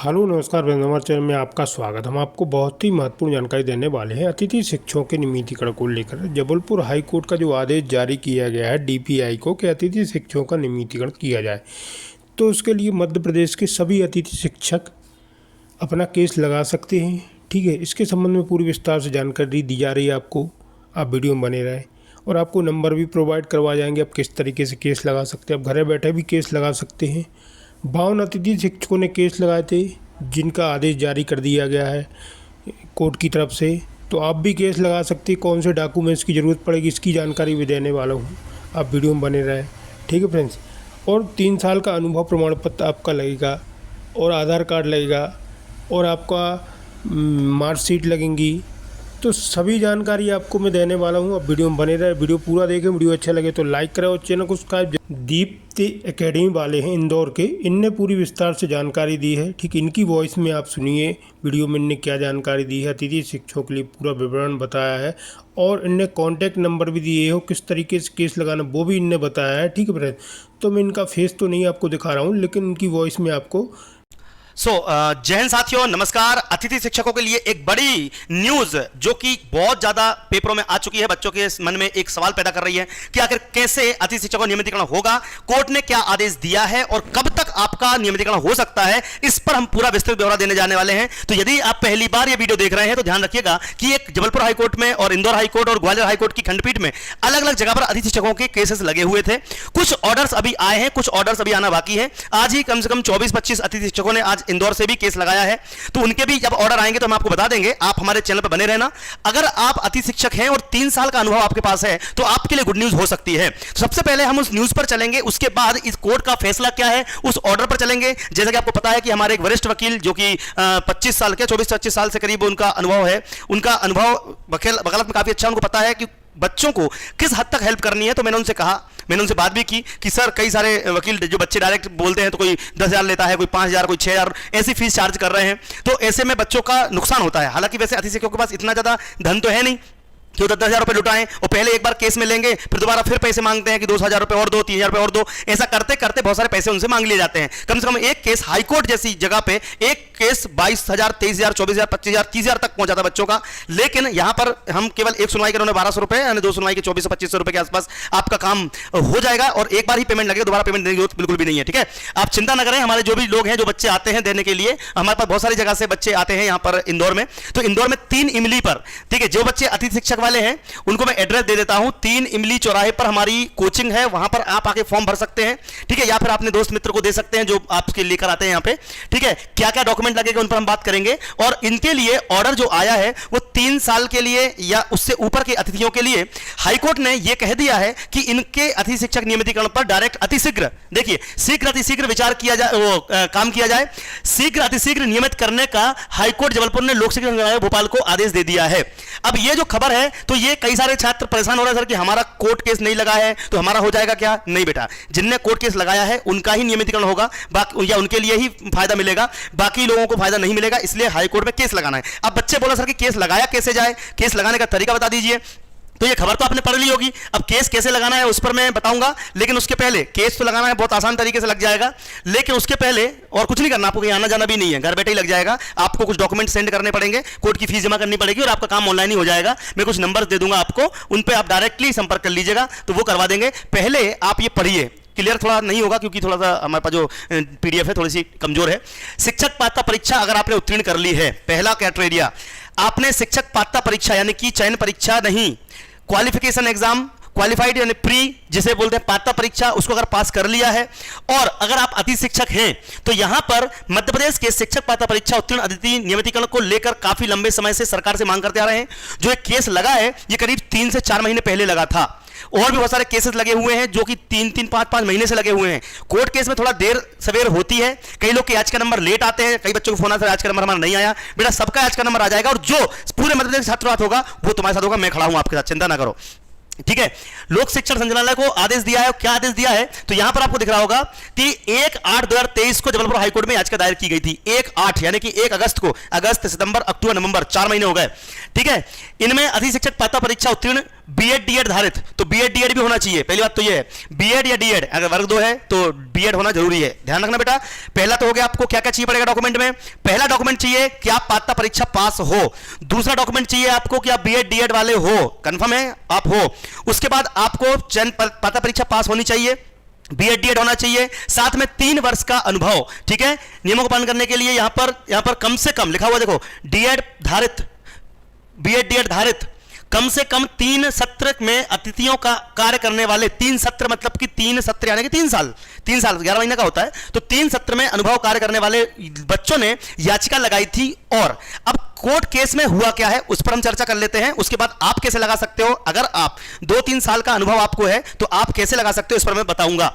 Hello नमस्कार friends, हमारे channel में आपका स्वागत। हम आपको बहुत ही महत्वपूर्ण जानकारी देने वाले हैं अतिथि शिक्षकों के नियमितीकरण को लेकर। जबलपुर हाई कोर्ट का जो आदेश जारी किया गया है डीपीआई को कि अतिथि शिक्षकों का नियमितीकरण किया जाए, तो उसके लिए मध्य प्रदेश के सभी अतिथि शिक्षक अपना केस लगा सकते हैं। ठीक है, इसके संबंध में पूरी विस्तार से जानकारी दी जा रही है आपको। आप वीडियो में बने रहें और आपको नंबर भी प्रोवाइड करवा जाएंगे आप किस तरीके से केस लगा सकते हैं। आप घर बैठे भी केस लगा सकते हैं। 52 अतिथि शिक्षकों ने केस लगाए थे जिनका आदेश जारी कर दिया गया है कोर्ट की तरफ से, तो आप भी केस लगा सकते हैं। कौन से डॉक्यूमेंट्स की ज़रूरत पड़ेगी इसकी जानकारी भी देने वाला हूँ, आप वीडियो में बने रहें। ठीक है फ्रेंड्स, और 3 साल का अनुभव प्रमाण पत्र आपका लगेगा और आधार कार्ड लगेगा और आपका मार्कशीट लगेंगी। तो सभी जानकारी आपको मैं देने वाला हूँ, अब वीडियो में बने रहे। वीडियो पूरा देखें, वीडियो अच्छा लगे तो लाइक करें और चैनल को सब्सक्राइब। दीप्ति एकेडमी वाले हैं इंदौर के, इनने पूरी विस्तार से जानकारी दी है। ठीक, इनकी वॉइस में आप सुनिए वीडियो में इनने क्या जानकारी दी है। अतिथि शिक्षकों के लिए पूरा विवरण बताया है और इनने कॉन्टैक्ट नंबर भी दिए हो, किस तरीके से केस लगाना वो भी इनने बताया है। ठीक है फ्रेंड, तो मैं इनका फेस तो नहीं आपको दिखा रहा हूँ, लेकिन इनकी वॉइस में आपको जय हिंद साथियों, नमस्कार। अतिथि शिक्षकों के लिए एक बड़ी न्यूज जो कि बहुत ज्यादा पेपरों में आ चुकी है, बच्चों के मन में एक सवाल पैदा कर रही है कि आखिर कैसे अतिथि शिक्षकों का नियमितीकरण होगा, कोर्ट ने क्या आदेश दिया है और कब तक आपका नियमितीकरण हो सकता है, इस पर हम पूरा विस्तृत ब्यौरा देने जाने वाले हैं। तो यदि आप पहली बार यह वीडियो देख रहे हैं तो ध्यान रखिएगा कि एक जबलपुर हाईकोर्ट में और इंदौर हाईकोर्ट और ग्वालियर हाईकोर्ट की खंडपीठ में अलग अलग जगह पर अतिथि शिक्षकों के केसेस लगे हुए थे। कुछ ऑर्डर्स अभी आए हैं, कुछ ऑर्डर्स अभी आना बाकी है। आज ही कम से कम 24-25 अतिथि शिक्षकों ने आज इंदौर से भी केस लगाया है, तो उनके भी जब ऑर्डर आएंगे तो हम आपको बता देंगे। आप हमारे चैनल पर बने रहना। अगर आप अतिथि शिक्षक हैं और 3 साल का अनुभव आपके पास है तो आपके लिए गुड न्यूज हो सकती है। तो सबसे पहले हम उस न्यूज पर चलेंगे, उसके बाद इस कोर्ट का फैसला क्या है उस ऑर्डर पर चलेंगे। जैसा कि आपको पता है कि हमारे एक वरिष्ठ वकील जो कि 25 साल के 24-25 साल से करीब उनका अनुभव है, उनका अनुभव वकालत में काफी अच्छा, उनको पता है कि बच्चों को किस हद तक हेल्प करनी है। तो मैंने उनसे कहा, मैंने उनसे बात भी की कि सर कई सारे वकील जो बच्चे डायरेक्ट बोलते हैं तो कोई 10,000 लेता है, कोई 5,000, कोई 6,000 ऐसी फीस चार्ज कर रहे हैं, तो ऐसे में बच्चों का नुकसान होता है। हालांकि वैसे अतिथि शिक्षकों के पास इतना ज़्यादा धन तो है नहीं कि 10,000 रुपए लुटाएं और पहले एक बार केस में लेंगे फिर दोबारा फिर पैसे मांगते हैं कि 2,000 रुपए और दो, 3,000 रुपए और दो। ऐसा करते करते बहुत सारे पैसे उनसे मांग लिए जाते हैं। कम से कम एक केस हाईकोर्ट जैसी जगह पे एक केस 22,000, 23,000, 24,000, 25,000, 30,000 तक पहुंचा था बच्चों का। लेकिन यहां पर हम केवल एक सुनवाई के उन्होंने 1,200 रुपए यानी 2 सुनवाई के 2,400-2,500 रुपए के आसपास आपका काम हो जाएगा और एक बार ही पेमेंट लगेगा, दोबारा पेमेंट देने की जरूरत बिल्कुल भी नहीं है। ठीक है, आप चिंता न करें। हमारे जो भी लोग हैं, जो बच्चे आते हैं देने के लिए, हमारे पास बहुत सारी जगह से बच्चे आते हैं यहाँ पर इंदौर में। तो इंदौर में 3 इमली पर, ठीक है, जो बच्चे अतिथि शिक्षक वाले हैं उनको मैं एड्रेस दे देता हूं। 3 इमली चौराहे पर हमारी कोचिंग है, वहां पर आप आके फॉर्म भर सकते हैं। ठीक है, या फिर अपने दोस्त मित्र को दे सकते हैं जो आपके लेकर आते हैं यहाँ पे। ठीक है, क्या क्या डॉक्यूमेंट लगेगा उन पर हम बात करेंगे। और इनके लिए ऑर्डर जो आया है वो 3 साल के लिए या उससे ऊपर के अतिथियों के लिए हाईकोर्ट ने यह कह दिया है कि इनके अतिथि शिक्षक नियमितीकरण पर डायरेक्ट अतिशीघ्र, देखिए शीघ्र अतिशीघ्र विचार किया जाए, वो काम किया जाए। शीघ्र अतिशीघ्र नियमित करने का हाईकोर्ट जबलपुर ने लोक शिक्षण संचालनालय भोपाल को आदेश दे दिया है। अब ये जो खबर है तो ये कई सारे छात्र परेशान हो रहे हैं सर कि हमारा कोर्ट केस नहीं लगा है तो हमारा हो जाएगा क्या। नहीं बेटा, जिनने कोर्ट केस लगाया है उनका ही नियमितीकरण होगा, बाकी या उनके लिए ही फायदा मिलेगा, बाकी लोगों को फायदा नहीं मिलेगा। इसलिए हाईकोर्ट में केस लगाना है। अब बच्चे बोला सर कि केस लगाया कैसे जाए, केस लगाने का तरीका बता दीजिए। तो ये खबर तो आपने पढ़ ली होगी, अब केस कैसे लगाना है उस पर मैं बताऊंगा। लेकिन उसके पहले केस तो लगाना है बहुत आसान तरीके से लग जाएगा, लेकिन उसके पहले और कुछ नहीं करना, आपको कहीं आना जाना भी नहीं है, घर बैठे ही लग जाएगा। आपको कुछ डॉक्यूमेंट सेंड करने पड़ेंगे, कोर्ट की फीस जमा करनी पड़ेगी और आपका काम ऑनलाइन ही हो जाएगा। मैं कुछ नंबर दे दूंगा आपको, उन पर आप डायरेक्टली संपर्क कर लीजिएगा तो वो करवा देंगे। पहले आप ये पढ़िए, क्लियर थोड़ा नहीं होगा क्योंकि थोड़ा सा हमारे पास जो पीडीएफ है थोड़ी सी कमजोर है। शिक्षक पात्रता परीक्षा अगर आपने उत्तीर्ण कर ली है, पहला क्राइटेरिया, आपने शिक्षक पात्रता परीक्षा यानी कि चयन परीक्षा नहीं, क्वालिफिकेशन एग्जाम, क्वालिफाइड यानी प्री जिसे बोलते हैं पात्रता परीक्षा, उसको अगर पास कर लिया है और अगर आप अतिथि शिक्षक हैं तो यहां पर मध्य प्रदेश के शिक्षक पात्रता परीक्षा उत्तीर्ण अतिथि नियमितीकरण को लेकर काफी लंबे समय से सरकार से मांग करते आ रहे हैं। जो एक केस लगा है ये करीब 3 से 4 महीने पहले लगा था और भी बहुत सारे केसेस लगे हुए हैं जो कि 3-3, 5-5 महीने से लगे हुए हैं। कोर्ट केस में थोड़ा देर सवेर होती है, कई लोग के आज का नंबर लेट आते हैं, कई बच्चों को फोन आता है आज का नंबर हमारा नहीं आया। बेटा सबका आज का नंबर आ जाएगा और जो पूरे मध्य प्रदेश छात्र होगा वो तुम्हारे साथ होगा, मैं खड़ा हूं आपके साथ, चिंता ना करो। ठीक है, लोक शिक्षण संचालनालय को आदेश दिया है। क्या आदेश दिया है तो यहां पर आपको दिख रहा होगा कि 1/8/2023 को जबलपुर हाईकोर्ट में याचिका दायर की गई थी। 1/8 यानी कि 1 अगस्त को, अगस्त, सितंबर, अक्टूबर, नवंबर 4 महीने हो गए। ठीक है, इनमें अतिथि शिक्षक पात्रता परीक्षा उत्तीर्ण बीएड डीएड धारित, तो बीएड डीएड भी होना चाहिए। पहली बात तो ये है बीएड या डीएड, अगर वर्ग 2 है तो बीएड होना जरूरी है, ध्यान रखना बेटा। पहला तो हो गया, आपको क्या क्या चाहिए पड़ेगा डॉक्यूमेंट में। पहला डॉक्यूमेंट चाहिए कि आप पात्रता परीक्षा पास हो। दूसरा डॉक्यूमेंट चाहिए आपको कि आप बीएड डीएड वाले हो, कंफर्म है आप हो। उसके बाद आपको पात्रता परीक्षा पास होनी चाहिए, बीएड डीएड होना चाहिए, साथ में 3 वर्ष का अनुभव, ठीक है। नियमों का पालन करने के लिए यहां पर कम से कम लिखा हुआ देखो, डीएड धारित, बीएड डीएड धारित, कम से कम 3 सत्र में अतिथियों का कार्य करने वाले, 3 सत्र मतलब कि 3 सत्र यानी कि 3 साल 11 महीने का होता है, तो 3 सत्र में अनुभव कार्य करने वाले बच्चों ने याचिका लगाई थी। और अब कोर्ट केस में हुआ क्या है उस पर हम चर्चा कर लेते हैं। उसके बाद आप कैसे लगा सकते हो, अगर आप 2-3 साल का अनुभव आपको है तो आप कैसे लगा सकते हो इस पर मैं बताऊंगा।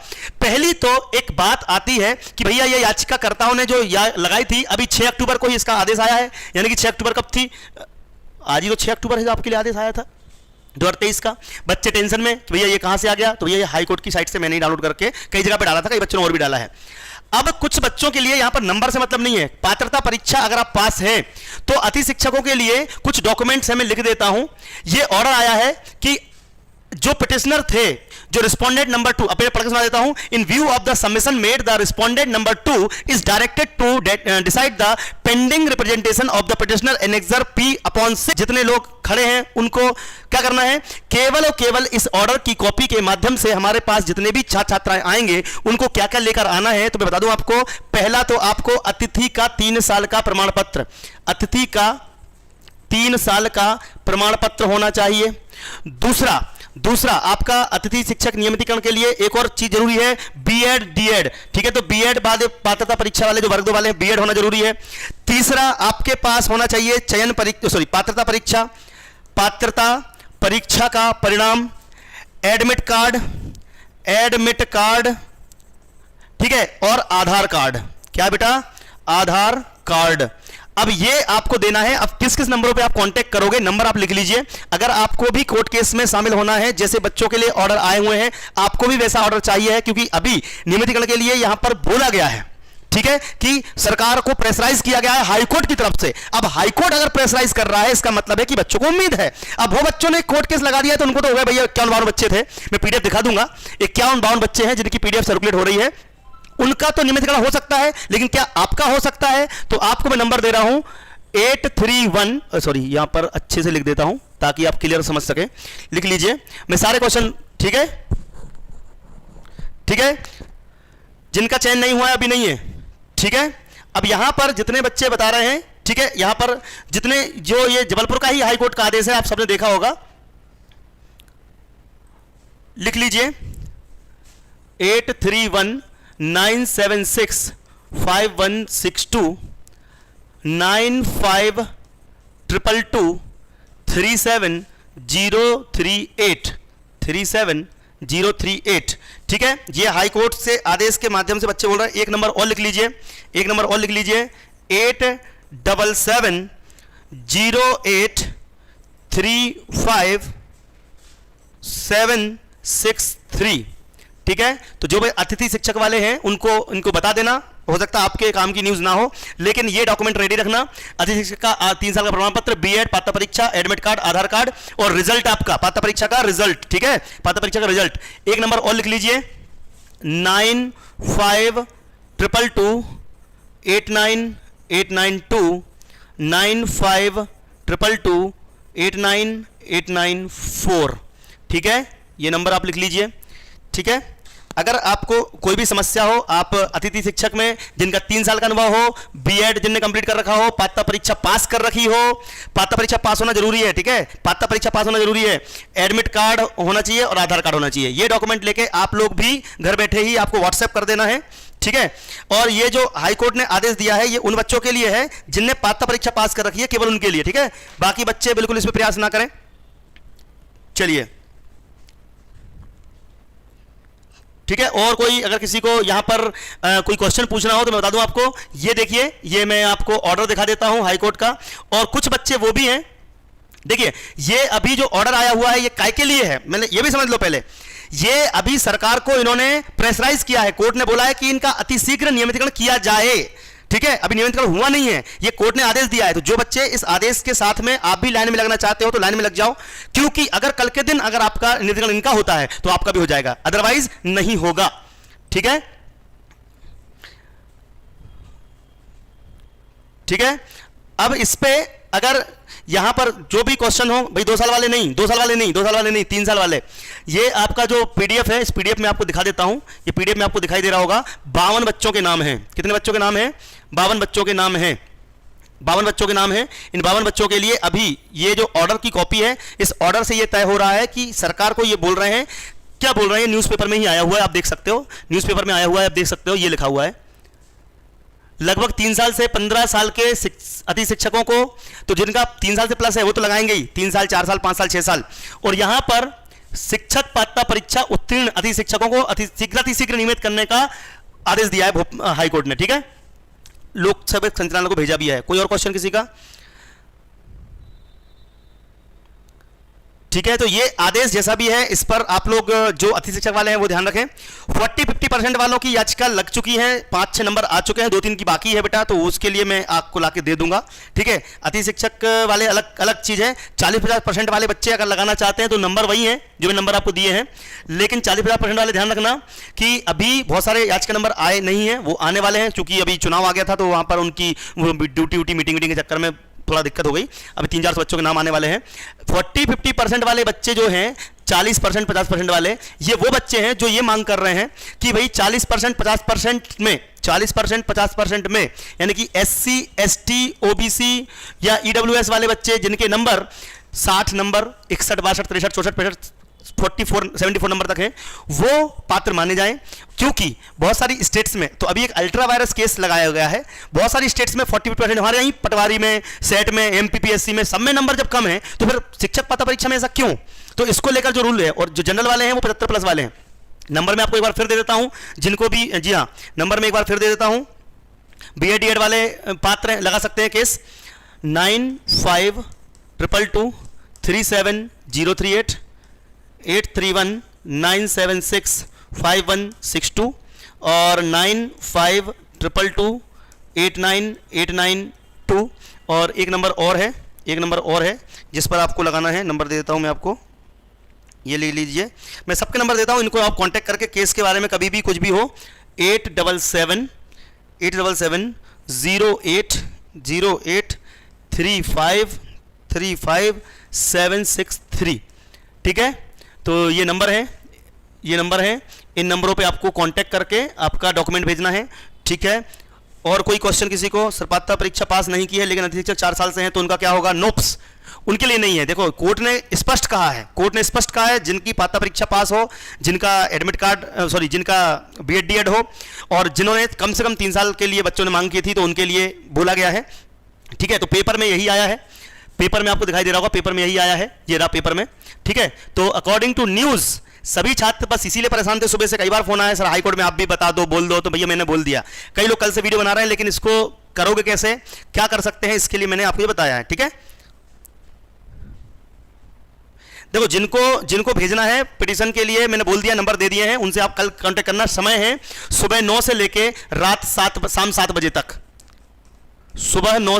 पहली तो एक बात आती है कि भैया ये याचिकाकर्ताओं ने जो लगाई थी, अभी 6 अक्टूबर को ही इसका आदेश आया है, यानी कि 6 अक्टूबर कब थी, आज ही तो 6 अक्टूबर है आपके लिए आदेश आया था 2023 का। बच्चे टेंशन में कि भैया ये कहां से आ गया, तो भैया ये हाई कोर्ट की साइट से मैंने ही डाउनलोड करके कई जगह पे डाला था, कई बच्चों ने और भी डाला है। अब कुछ बच्चों के लिए यहां पर नंबर से मतलब नहीं है, पात्रता परीक्षा अगर आप पास हैं तो अति शिक्षकों के लिए कुछ डॉक्यूमेंट्स है, मैं लिख देता हूं। ये ऑर्डर आया है कि जो पिटिशनर थे, जो रिस्पोंडेंट नंबर 2, अब मैं पढ़ के सुना देता हूं। In view of the submission made, the respondent number 2 is directed to decide the pending representation of the petitioner annexure P upon 6। जितने लोग खड़े हैं उनको क्या करना है, केवल और केवल इस ऑर्डर की कॉपी के माध्यम से हमारे पास जितने भी छात्र छात्राएं आएंगे उनको क्या क्या लेकर आना है, तो मैं बता दूं आपको। पहला तो आपको अतिथि का 3 साल का प्रमाण पत्र, अतिथि का 3 साल का प्रमाण पत्र होना चाहिए। दूसरा आपका अतिथि शिक्षक नियमितीकरण के लिए एक और चीज जरूरी है, बीएड डीएड, ठीक है। तो बीएड बाद पात्रता परीक्षा वाले जो वर्ग 2 वाले हैं, बीएड होना जरूरी है। तीसरा आपके पास होना चाहिए पात्रता परीक्षा का परिणाम, एडमिट कार्ड, ठीक है, और आधार कार्ड। क्या बेटा, आधार कार्ड। अब ये आपको देना है। अब किस किस नंबरों पे आप कांटेक्ट करोगे, नंबर आप लिख लीजिए। अगर आपको भी कोर्ट केस में शामिल होना है, जैसे बच्चों के लिए ऑर्डर आए हुए हैं, आपको भी वैसा ऑर्डर चाहिए है, क्योंकि अभी नियमितीकरण के लिए यहां पर बोला गया है, ठीक है, कि सरकार को प्रेशराइज किया गया है हाईकोर्ट की तरफ से। अब हाईकोर्ट अगर प्रेशराइज कर रहा है, इसका मतलब है कि बच्चों को उम्मीद है। अब वो बच्चों ने कोर्ट केस लगा दिया तो उनको तो हो गया भैया 51-52 बच्चे थे, मैं पीडीएफ दिखा दूंगा, 51-52 बच्चे हैं जिनकी पीडीएफ सर्कुलेट हो रही है, उनका तो नियमितीकरण हो सकता है, लेकिन क्या आपका हो सकता है? तो आपको मैं नंबर दे रहा हूं 831, सॉरी यहां पर अच्छे से लिख देता हूं ताकि आप क्लियर समझ सके, लिख लीजिए मैं सारे क्वेश्चन, ठीक है, ठीक है, जिनका चयन नहीं हुआ है अभी नहीं है, ठीक है। अब यहां पर जितने बच्चे बता रहे हैं, ठीक है, यहां पर जितने, जो ये जबलपुर का ही हाई कोर्ट का आदेश है, आप सबने देखा होगा, लिख लीजिए 831-976-5162 95-222-37038, ठीक है। ये हाई कोर्ट से आदेश के माध्यम से बच्चे बोल रहे हैं। एक नंबर और लिख लीजिए, 877-08-35-763, ठीक है। तो जो भाई अतिथि शिक्षक वाले हैं उनको बता देना, हो सकता है आपके काम की न्यूज ना हो, लेकिन ये डॉक्यूमेंट रेडी रखना। अतिथि शिक्षक का 3 साल का प्रमाण पत्र, बीएड, पात्रता परीक्षा, एडमिट कार्ड, आधार कार्ड और रिजल्ट आपका पात्रता परीक्षा का रिजल्ट, ठीक है, पात्रता परीक्षा का रिजल्ट। एक नंबर और लिख लीजिए 95-222-89892 95-222-89894, ठीक है, ये नंबर आप लिख लीजिए, ठीक है। अगर आपको कोई भी समस्या हो, आप अतिथि शिक्षक में जिनका 3 साल का अनुभव हो, बीएड जिनने कंप्लीट कर रखा हो, पात्रता परीक्षा पास कर रखी हो, पात्रता परीक्षा पास होना जरूरी है, ठीक है, पात्रता परीक्षा पास होना जरूरी है, एडमिट कार्ड होना चाहिए और आधार कार्ड होना चाहिए। ये डॉक्यूमेंट लेके आप लोग भी घर बैठे ही आपको व्हाट्सएप कर देना है, ठीक है। और ये जो हाईकोर्ट ने आदेश दिया है ये उन बच्चों के लिए है जिनने पात्रता परीक्षा पास कर रखी है, केवल उनके लिए, ठीक है। बाकी बच्चे बिल्कुल इसमें प्रयास ना करें। चलिए, ठीक है। और कोई अगर किसी को यहां पर कोई क्वेश्चन पूछना हो तो मैं बता दूं आपको। ये देखिए, ये मैं आपको ऑर्डर दिखा देता हूं हाई कोर्ट का, और कुछ बच्चे वो भी हैं, देखिए ये अभी जो ऑर्डर आया हुआ है ये काय के लिए है, मैंने ये भी समझ लो पहले। ये अभी सरकार को इन्होंने प्रेशराइज किया है, कोर्ट ने बोला है कि इनका अतिशीघ्र नियमितीकरण किया जाए, ठीक है, अभी नियमितीकरण हुआ नहीं है, ये कोर्ट ने आदेश दिया है। तो जो बच्चे इस आदेश के साथ में आप भी लाइन में लगना चाहते हो तो लाइन में लग जाओ, क्योंकि अगर कल के दिन अगर आपका नियमितीकरण इनका होता है तो आपका भी हो जाएगा, अदरवाइज नहीं होगा। ठीक है, ठीक है। अब इस पे अगर यहां पर जो भी क्वेश्चन हो भाई, 2 साल वाले नहीं, 2 साल वाले नहीं, 2 साल वाले नहीं, 3 साल वाले, ये आपका जो पीडीएफ है, इस पीडीएफ में आपको दिखा देता हूं। ये पीडीएफ में आपको दिखाई दे रहा होगा, 52 बच्चों के नाम हैं। कितने बच्चों के नाम हैं? 52 बच्चों के नाम हैं, 52 बच्चों के नाम हैं। इन 52 बच्चों के लिए अभी ये जो ऑर्डर की कॉपी है, इस ऑर्डर से ये तय हो रहा है कि सरकार को ये बोल रहे हैं, क्या बोल रहे हैं, न्यूज़पेपर में ही आया हुआ है, आप देख सकते हो, न्यूज़पेपर में आया हुआ है, आप देख सकते हो, ये लिखा हुआ है। लगभग 3 साल से 15 साल के अति शिक्षकों को, तो जिनका 3 साल से प्लस है वो तो लगाएंगे ही, 3 साल, 4 साल, 5 साल, 6 साल। और यहां पर शिक्षक पात्रता परीक्षा उत्तीर्ण अति शिक्षकों को अतिशीघ्र नियमित करने का आदेश दिया है हाईकोर्ट ने। ठीक है, लोक सेवा संचालनालय को भेजा भी है। कोई और क्वेश्चन किसी का? ठीक है, तो ये आदेश जैसा भी है, इस पर आप लोग जो अति शिक्षक वाले हैं वो ध्यान रखें। 40-50% वालों की याचिका लग चुकी है, 5-6 नंबर आ चुके हैं, 2-3 की बाकी है बेटा, तो उसके लिए मैं आपको लाके दे दूंगा। ठीक है, अति शिक्षक वाले अलग अलग चीज है। 40-50% वाले बच्चे अगर लगाना चाहते हैं तो नंबर वही है जो मैं नंबर आपको दिए हैं, लेकिन 40-50% वाले ध्यान रखना कि अभी बहुत सारे याचिका नंबर आए नहीं है, वो आने वाले हैं, क्योंकि अभी चुनाव आ गया था तो वहां पर उनकी ड्यूटी मीटिंग के चक्कर में थोड़ा दिक्कत हो गई। अभी 3-4 बच्चों के नाम आने वाले हैं। 40-50% वाले बच्चे जो हैं, 40% 50% वाले, ये वो बच्चे हैं जो ये मांग कर रहे हैं कि भाई 40% 50% में, 40% 50% में, यानी कि SC ST OBC या EWS वाले बच्चे जिनके नंबर 60 नंबर, 61 62 63 64 65 44 74 नंबर तक है, वो पात्र माने जाएं। क्योंकि बहुत सारी स्टेट्स में, तो अभी एक अल्ट्रा वायरस केस लगाया गया है, बहुत सारी स्टेट्स में 40% हमारे यहीं पटवारी में, सेट में, MPPSC में, सब में नंबर जब कम है तो फिर शिक्षक पात्रता परीक्षा में ऐसा क्यों? तो इसको लेकर जो रूल है, और जो जनरल वाले हैं वो 75+ वाले हैं। नंबर में आपको एक बार फिर दे देता हूं, जिनको भी, जी हाँ, नंबर में एक बार फिर दे देता हूं। BEd DED वाले पात्र लगा सकते हैं केस 9522 37038 831-976-5162 और 9522-898992। और एक नंबर और है, एक नंबर और है जिस पर आपको लगाना है। नंबर दे देता हूं मैं आपको, ये ले लीजिए, मैं सबके नंबर देता हूं, इनको आप कांटेक्ट करके केस के बारे में कभी भी कुछ भी हो, 877-08-08-35-763। ठीक है, तो ये नंबर है, ये नंबर है, इन नंबरों पे आपको कांटेक्ट करके आपका डॉक्यूमेंट भेजना है। ठीक है, और कोई क्वेश्चन किसी को, पात्रता परीक्षा पास नहीं की है लेकिन अति शिक्षक 4 साल से हैं तो उनका क्या होगा? नोप्स, उनके लिए नहीं है। देखो, कोर्ट ने स्पष्ट कहा है, कोर्ट ने स्पष्ट कहा है, जिनकी पात्रता परीक्षा पास हो, जिनका एडमिट कार्ड, सॉरी, जिनका BEd DED हो, और जिन्होंने कम से कम 3 साल के लिए बच्चों ने मांग की थी, तो उनके लिए बोला गया है। ठीक है, तो पेपर में यही आया है, पेपर में आपको दिखाई दे रहा होगा, पेपर में यही आया है, ये रहा पेपर में। ठीक है, तो अकॉर्डिंग टू न्यूज सभी छात्र बस इसीलिए परेशान थे, सुबह से कई बार फोन आया, सर हाईकोर्ट में आप भी बता दो, बोल दो, तो भैया मैंने बोल दिया। कई लोग कल से वीडियो बना रहे हैं, लेकिन इसको करोगे कैसे, क्या कर सकते हैं, इसके लिए मैंने आपको ये बताया है। ठीक है, देखो, जिनको भेजना है पिटीशन के लिए मैंने बोल दिया, नंबर दे दिए हैं, उनसे आप कल कांटेक्ट करना। समय है सुबह 9 से लेके रात 7, शाम 7 बजे तक। सुबह 9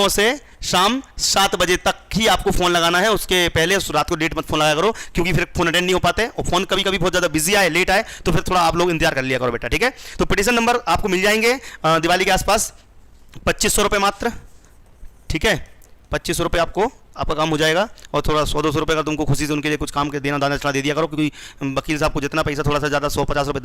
से शाम 7 बजे तक ही आपको फोन लगाना है, उसके पहले रात को डेट मत फोन लगाया करो, क्योंकि फिर फोन अटेंड नहीं हो पाते, और फोन कभी कभी बहुत ज्यादा बिजी आए, लेट आए, तो फिर थोड़ा आप लोग इंतजार कर लिया करो बेटा। ठीक है, तो पिटीशन नंबर आपको मिल जाएंगे दिवाली के आसपास, 2500 रुपये मात्र। ठीक है, 2500 रुपये आपको, आपका काम हो जाएगा। और थोड़ा 100-200 रुपये का तुमको खुशी से उनके लिए कुछ काम के देना, दाना चढ़ा दे दिया करो, क्योंकि वकील साहब को जितना पैसा, थोड़ा सा ज़्यादा 100-50 रुपये